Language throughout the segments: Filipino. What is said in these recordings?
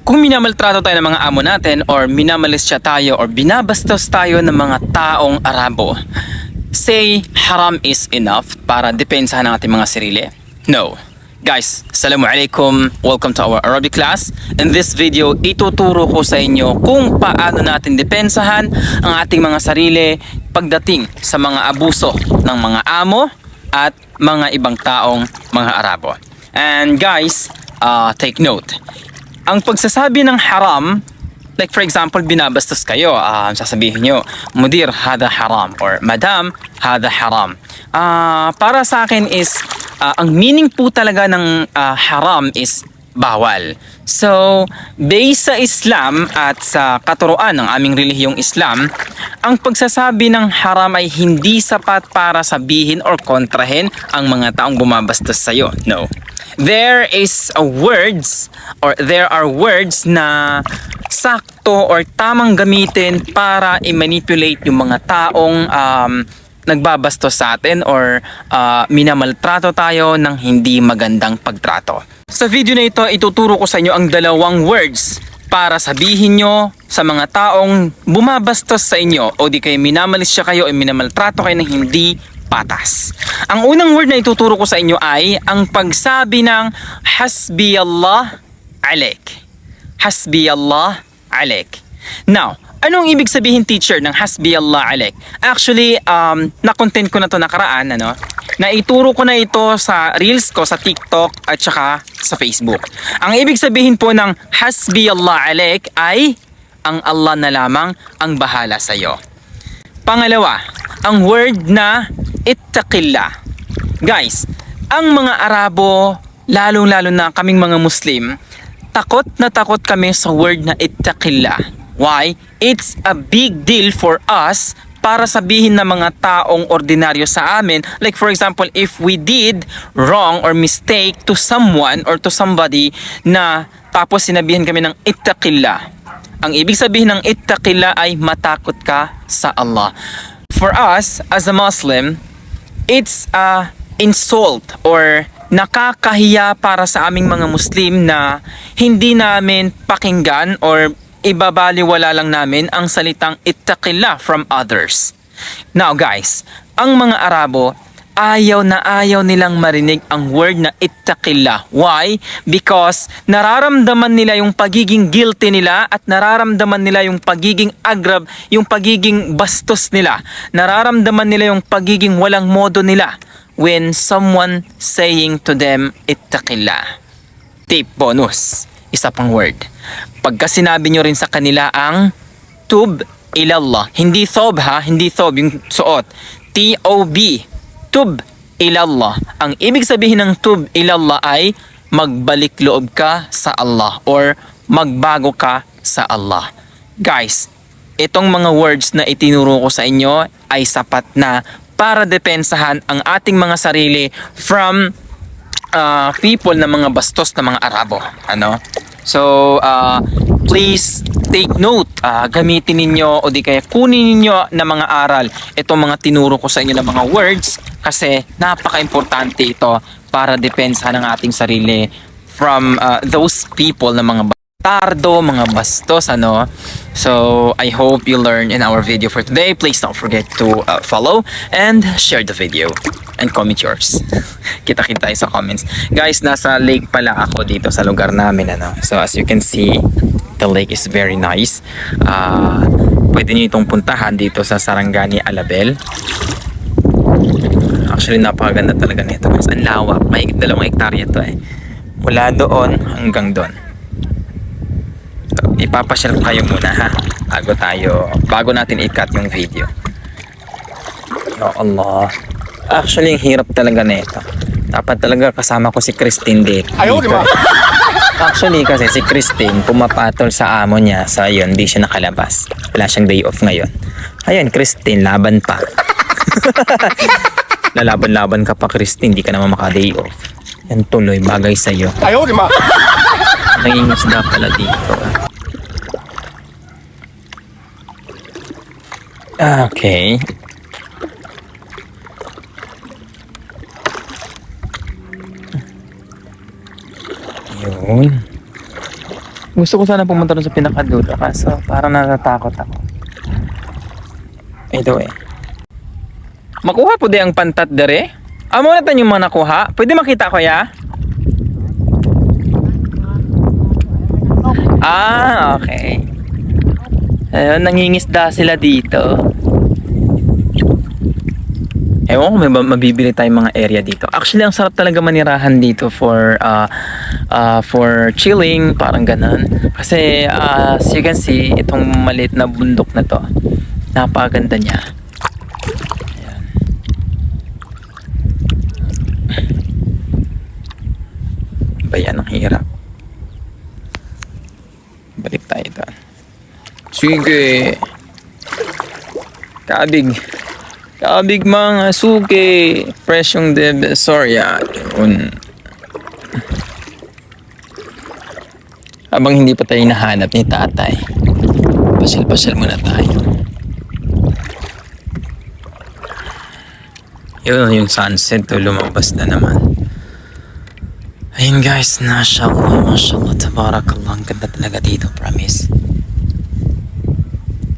Kung minamaltrato tayo ng mga amo natin or minamalisya tayo or binabastos tayo ng mga taong Arabo, say haram is enough para depensahan ang ating mga sarili? No. Guys, Assalamualaikum. Welcome to our Arabic class. In this video, ituturo ko sa inyo kung paano natin depensahan ang ating mga sarili pagdating sa mga abuso ng mga amo at mga ibang taong mga Arabo. And guys, take note. Ang pagsasabi ng haram, like for example, binabastos kayo, sasabihin nyo, mudir, hada haram, or madam, hada haram. Para sa akin is, ang meaning po talaga ng haram is bawal. So, based sa Islam at sa katuruan ng aming relihiyong Islam, ang pagsasabi ng haram ay hindi sapat para sabihin or kontrahin ang mga taong bumabastos sa'yo. No. There are words na sakto or tamang gamitin para i-manipulate yung mga taong nagbabastos sa atin or minamaltrato tayo ng hindi magandang pagtrato. Sa video na ito, ituturo ko sa inyo ang dalawang words para sabihin nyo sa mga taong bumabastos sa inyo o di kayo minamalisya kayo o minamaltrato kayo ng hindi patas. Ang unang word na ituturo ko sa inyo ay ang pagsabi ng hasbiyallah alaik. Hasbiyallah alaik. Now, anong ibig sabihin, teacher, ng hasbiyallah alaik? Actually, na-content ko na to nakaraan, na ituro ko na ito sa reels ko sa TikTok at saka sa Facebook. Ang ibig sabihin po ng hasbiyallah alaik ay ang Allah na lamang ang bahala sa iyo. Pangalawa, ang word na ittaqillah. Guys, ang mga Arabo, lalong-lalo na kaming mga Muslim, takot na takot kami sa word na ittaqillah. Why? It's a big deal for us para sabihin ng mga taong ordinaryo sa amin. Like for example, if we did wrong or mistake to someone or to somebody na tapos sinabihan kami ng ittaqillah. Ang ibig sabihin ng ittaqillah ay matakot ka sa Allah. For us, as a Muslim, it's a insult or nakakahiya para sa aming mga Muslim na hindi namin pakinggan or ibabaliwala lang namin ang salitang ittaqillah from others. Now guys, ang mga Arabo, ayaw nilang marinig ang word na ittaqillah. Why? Because nararamdaman nila yung pagiging guilty nila at nararamdaman nila yung pagiging yung pagiging bastos nila. Nararamdaman nila yung pagiging walang modo nila when someone saying to them ittaqillah. Tip bonus, isa pang word. Pagka sinabi nyo rin sa kanila ang tub ilallah, hindi thob hindi thob yung suot, T-O-B, tub ilallah. Ang ibig sabihin ng tub ilallah ay magbalik loob ka sa Allah or magbago ka sa Allah. Guys, itong mga words na itinuro ko sa inyo ay sapat na para depensahan ang ating mga sarili from people na mga bastos na mga Arabo. So, please take note, gamitin ninyo o di kaya kunin ninyo na mga aral itong mga tinuro ko sa inyo na mga words kasi napaka-importante ito para depensahan ang ating sarili from those people na mga tardo, mga bastos, So, I hope you learn in our video for today. Please don't forget to follow and share the video and comment yours. Kita-kita tayo sa comments. Guys, nasa lake pala ako dito sa lugar namin, So, as you can see, the lake is very nice. Pwede nyo itong puntahan dito sa Sarangani, Alabel. Actually, napakaganda talaga nito, guys. Ang lawak. May 2 hektarya to Mula doon hanggang doon. So, ipapasyal kayo muna bago natin i-cut yung video. Ya Allah. Actually, ang hirap talaga nito. Dapat talaga kasama ko si Christine dito. Actually, kasi si Christine pumapatol sa amo niya. So, ayun, di siya nakalabas. Wala siyang day off ngayon. Ayun, Christine, laban pa. Lalaban-laban ka pa, Christine. Di ka naman maka-day off. Yan tuloy, bagay sa'yo. Nangingisda pala dito. Okay. Yun. Gusto ko sana pumunta doon sa pinakadulo kaso parang natatakot ako. Ito eh. Makuha po di ang pantat dere? Amo na tan yung mga nakuha. Pwede makita ko ya? Ah, okay. Ayun, nangingisda sila dito. Ewan ko may mabibili tayong mga area dito. Actually, ang sarap talaga manirahan dito for chilling, parang ganun. Kasi as you can see, itong maliit na bundok na to, napakaganda niya. Ayan. Bayan, ang hirap. Balik tayo doon. Sige. Kabig. Kabig mga suke. Fresh yung Divisoria. Yun. Habang hindi pa tayo nahanap ni tatay, pasyal-pasyal muna tayo. Yun yung sunset to, lumabas na naman. Ayun guys, mashallah, tabarakallah. Ang ganda talaga dito, promise.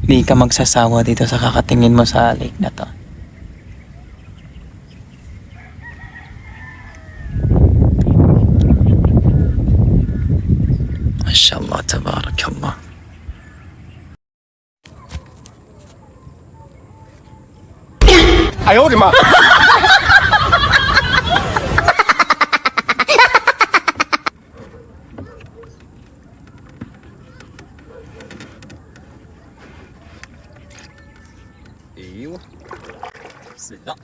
Hindi ka magsasawa dito sa kakatingin mo sa lake na to. Mashallah, tabarakallah. Ayaw, di ma. ايوه بسم الله.